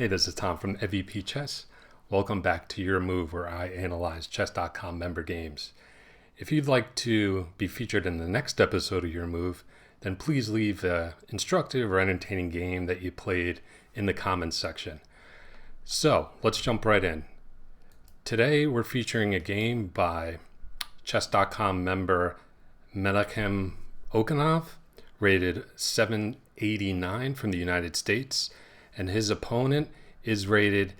Hey, this is Tom from MVP Chess. Welcome back to Your Move, where I analyze chess.com member games. If you'd like to be featured in the next episode of Your Move, then please leave an instructive or entertaining game that you played in the comments section. So, let's jump right in. Today, we're featuring a game by chess.com member Menachem Okanov, rated 789 from the United States, and his opponent is rated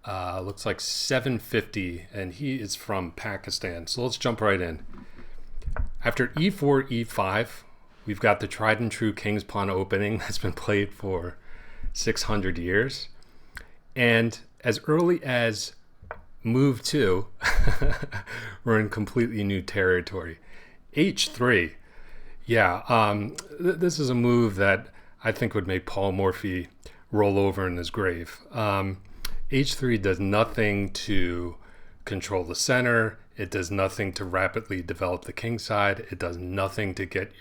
looks like 750, and he is from Pakistan. So let's jump right in. After e4, e5, we've got the tried and true king's pawn opening that's been played for 600 years. And as early as move 2, we're in completely new territory. h3. Yeah, this is a move that I think would make Paul Morphy roll over in his grave. H3 does nothing to control the center. It does nothing to rapidly develop the king side. It does nothing to get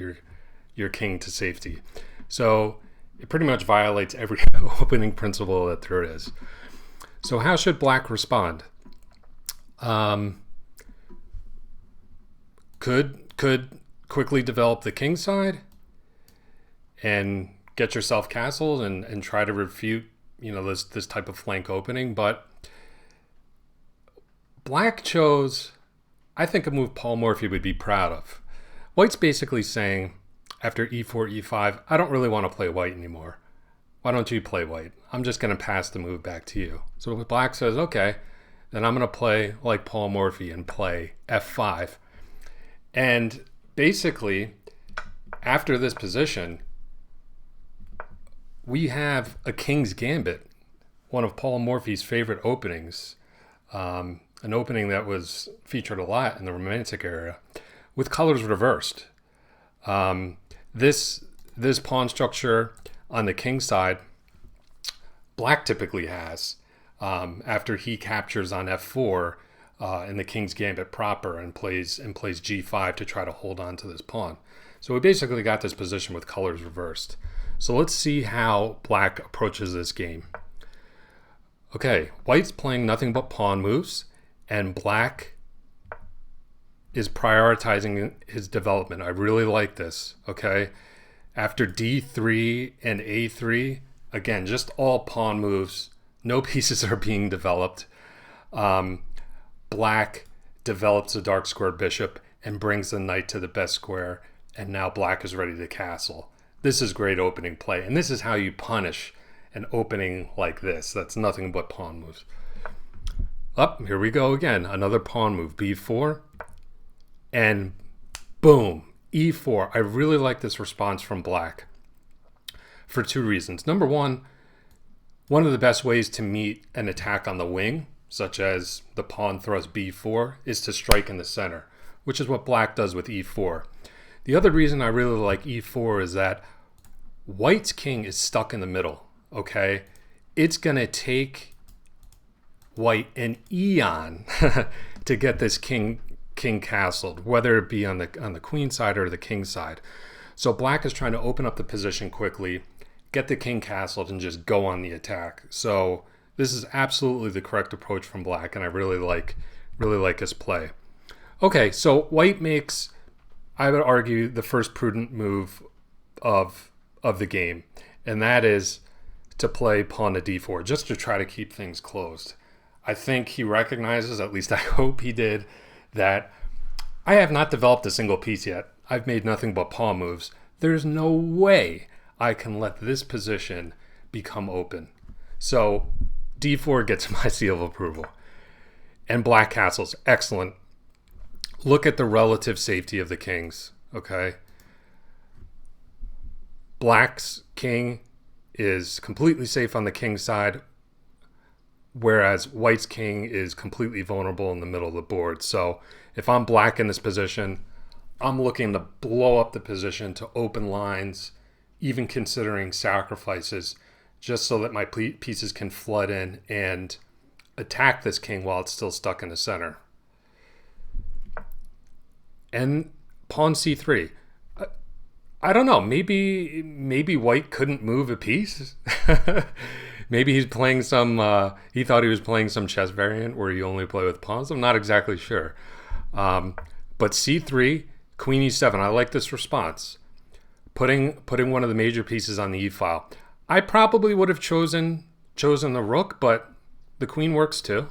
your king to safety. So it pretty much violates every opening principle that there is. So how should black respond? Could quickly develop the king side and get yourself castled and try to refute, this type of flank opening. But black chose, I think, a move Paul Morphy would be proud of. White's basically saying, after e4, e5, I don't really want to play white anymore. Why don't you play white? I'm just going to pass the move back to you. So black says, okay, then I'm going to play like Paul Morphy and play f5. And basically, after this position, we have a king's gambit, one of Paul Morphy's favorite openings, an opening that was featured a lot in the Romantic era, with colors reversed. This pawn structure on the king side, black typically has, after he captures on f4 in the king's gambit proper and plays g5 to try to hold on to this pawn. So we basically got this position with colors reversed. So let's see how black approaches this game. Okay, white's playing nothing but pawn moves, and black is prioritizing his development. I really like this, okay? After d3 and a3, again, just all pawn moves. No pieces are being developed. Black develops a dark square bishop and brings the knight to the best square, and now black is ready to castle. This is great opening play, and this is how you punish an opening like this. That's nothing but pawn moves. Here we go again. Another pawn move, b4, and boom, e4. I really like this response from black for two reasons. Number one of the best ways to meet an attack on the wing, such as the pawn thrust b4, is to strike in the center, which is what black does with e4. The other reason I really like e4 is that white's king is stuck in the middle, okay? It's going to take white an eon to get this king castled, whether it be on the queen side or the king side. So black is trying to open up the position quickly, get the king castled, and just go on the attack. So this is absolutely the correct approach from black, and I really like his play. Okay, so white makes, I would argue, the first prudent move of the game, and that is to play pawn to d4, just to try to keep things closed. I think he recognizes, at least I hope he did, that I have not developed a single piece yet. I've made nothing but pawn moves. There's no way I can let this position become open. So d4 gets my seal of approval. And black castles, excellent. Look at the relative safety of the kings, okay? Black's king is completely safe on the king side, whereas white's king is completely vulnerable in the middle of the board. So if I'm black in this position, I'm looking to blow up the position to open lines, even considering sacrifices, just so that my pieces can flood in and attack this king while it's still stuck in the center. And pawn c3. I don't know. Maybe white couldn't move a piece. Maybe he's playing some, he thought he was playing some chess variant where you only play with pawns. I'm not exactly sure. But c3, queen e7, I like this response. Putting one of the major pieces on the e file. I probably would have chosen the rook, but the queen works too.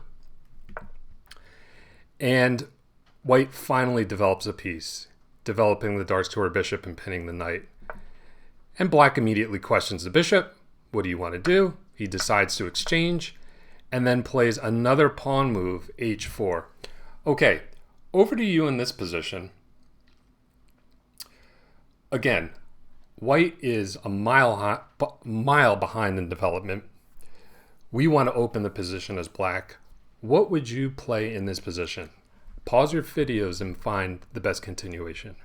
And white finally develops a piece, developing the dark square bishop and pinning the knight. And black immediately questions the bishop. What do you want to do? He decides to exchange and then plays another pawn move, h4. Okay, over to you in this position. Again, white is a mile behind in development. We want to open the position as black. What would you play in this position? Pause your videos and find the best continuation.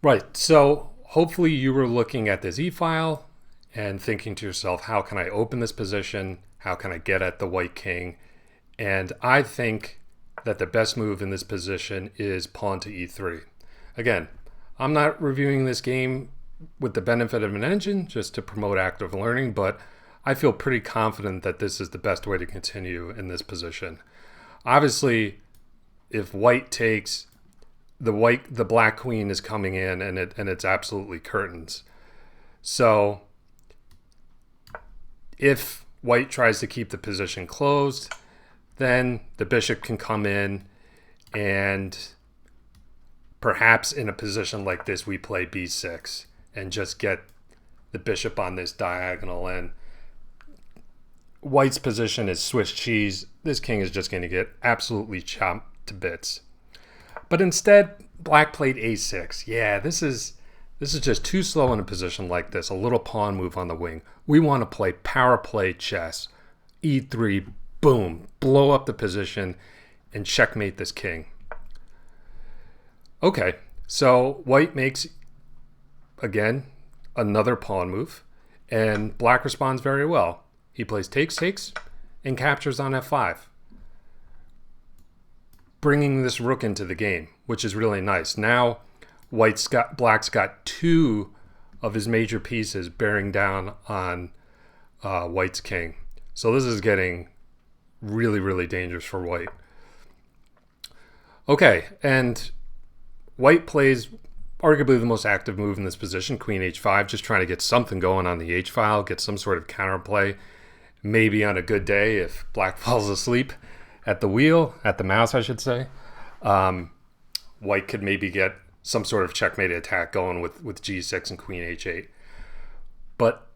Right, so hopefully you were looking at this e-file and thinking to yourself, how can I open this position? How can I get at the white king? And I think that the best move in this position is pawn to e3. Again, I'm not reviewing this game with the benefit of an engine just to promote active learning, but I feel pretty confident that this is the best way to continue in this position. Obviously, if white takes, the black queen is coming in and it's absolutely curtains. So if white tries to keep the position closed, then the bishop can come in, and perhaps in a position like this we play b6 and just get the bishop on this diagonal, and white's position is Swiss cheese. This king is just going to get absolutely chopped to bits. But instead, black played a6. Yeah, this is just too slow in a position like this. A little pawn move on the wing. We want to play power play chess. e3, boom, blow up the position and checkmate this king. Okay, so white makes, again, another pawn move, and black responds very well. He plays takes, and captures on f5, bringing this rook into the game, which is really nice. Now, black's got two of his major pieces bearing down on white's king. So this is getting really, really dangerous for white. Okay, and white plays arguably the most active move in this position, queen h5, just trying to get something going on the h-file, get some sort of counterplay. Maybe on a good day, if black falls asleep at the wheel, at the mouse, I should say, white could maybe get some sort of checkmate attack going with g6 and queen h8. But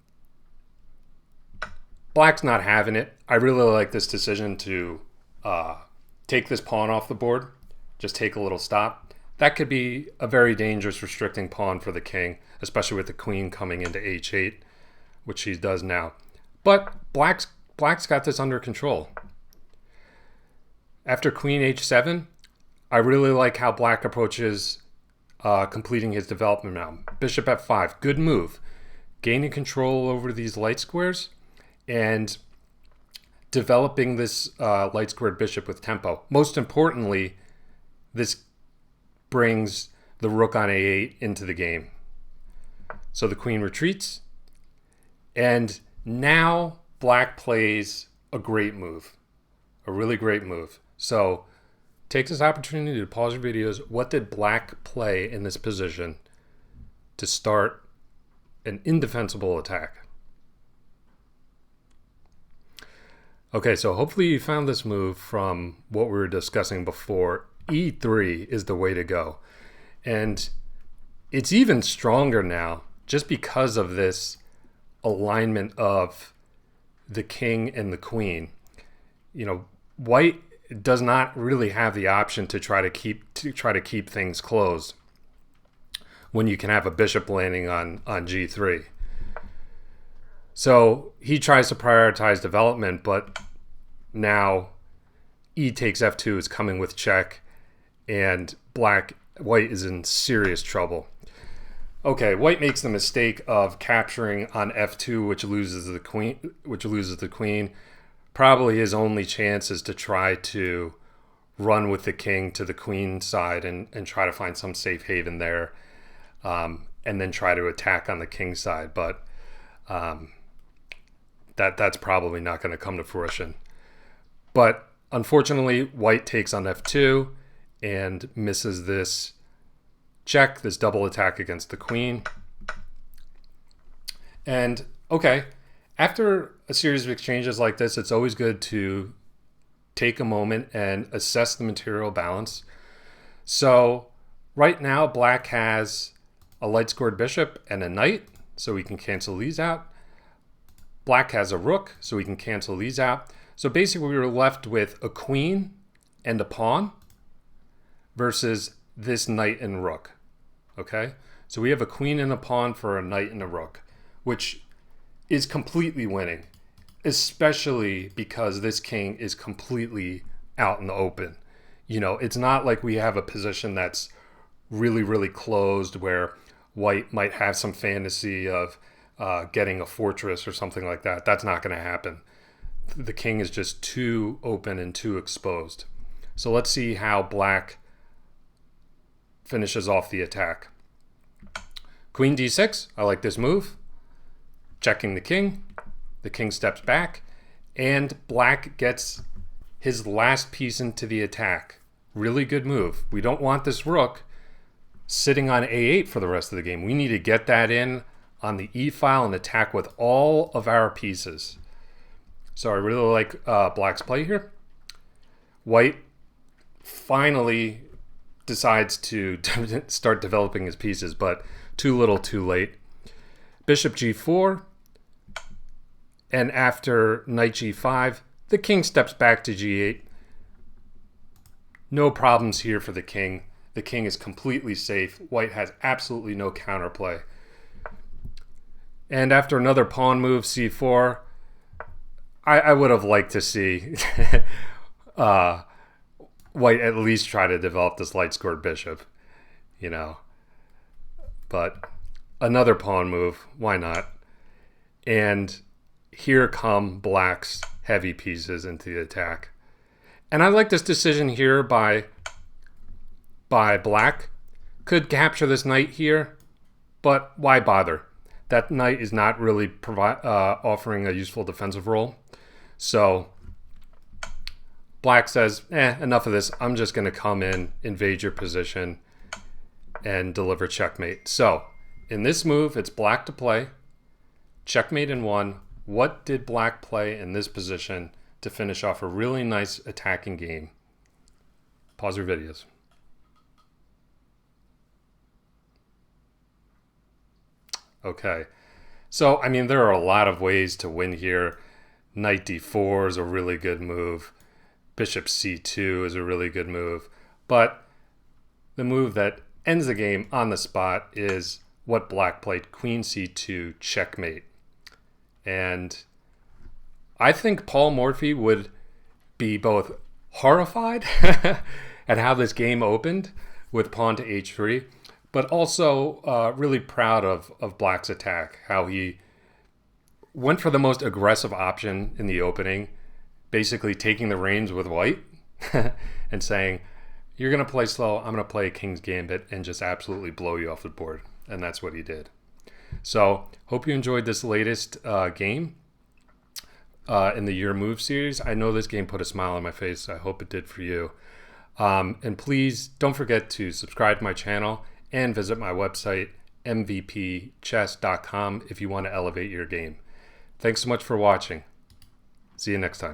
black's not having it. I really like this decision to take this pawn off the board, just take a little stop. That could be a very dangerous restricting pawn for the king, especially with the queen coming into h8, which she does now. But black's got this under control. After queen h7, I really like how black approaches completing his development now. Bishop f5, good move. Gaining control over these light squares and developing this light squared bishop with tempo. Most importantly, this brings the rook on a8 into the game. So the queen retreats, and now black plays a great move, a really great move. So take this opportunity to pause your videos. What did black play in this position to start an indefensible attack? Okay, so hopefully you found this move from what we were discussing before. e3 is the way to go. And it's even stronger now just because of this alignment of the king and the queen. You know, white does not really have the option to try to keep things closed when you can have a bishop landing on g3. So he tries to prioritize development, but now e takes f2 is coming with check, and white is in serious trouble. Okay, white makes the mistake of capturing on f2, which loses the queen. Probably his only chance is to try to run with the king to the queen side and try to find some safe haven there. and then try to attack on the king side. But that's probably not going to come to fruition. But unfortunately, white takes on f2 and misses this check, this double attack against the queen. And okay, after a series of exchanges like this, it's always good to take a moment and assess the material balance. So right now, black has a light scored bishop and a knight, so we can cancel these out. Black has a rook, so we can cancel these out. So basically, we were left with a queen and a pawn versus this knight and rook. Okay? So we have a queen and a pawn for a knight and a rook, which is completely winning, especially because this king is completely out in the open. You know, it's not like we have a position that's really, really closed where white might have some fantasy of getting a fortress or something like that. That's not going to happen. The king is just too open and too exposed. So let's see how black finishes off the attack. Queen d6. I like this move. Checking the king. The king steps back, and black gets his last piece into the attack. Really good move. We don't want this rook sitting on a8 for the rest of the game. We need to get that in on the e file and attack with all of our pieces. So I really like black's play here. White finally decides to start developing his pieces, but too little too late. Bishop g4, and after knight g5, the king steps back to g8. No problems here for the king. The king is completely safe. White has absolutely no counterplay. And after another pawn move, c4, I would have liked to see white at least try to develop this light scored bishop, you know. But another pawn move, why not? And here come black's heavy pieces into the attack. And I like this decision here by black. Could capture this knight here, but why bother? That knight is not really offering a useful defensive role. So black says, enough of this. I'm just going to come in, invade your position, and deliver checkmate. So in this move, it's black to play. Checkmate in one. What did black play in this position to finish off a really nice attacking game? Pause your videos. Okay. So, I mean, there are a lot of ways to win here. Knight d4 is a really good move. Bishop c2 is a really good move. But the move that ends the game on the spot is what black played, queen c2, checkmate. And I think Paul Morphy would be both horrified at how this game opened with pawn to h3, but also really proud of black's attack, how he went for the most aggressive option in the opening, basically taking the reins with white and saying, you're going to play slow, I'm going to play a king's gambit and just absolutely blow you off the board. And that's what he did. So hope you enjoyed this latest game in the Your Move series. I know this game put a smile on my face. I hope it did for you. And please don't forget to subscribe to my channel and visit my website, mvpchess.com, if you want to elevate your game. Thanks so much for watching. See you next time.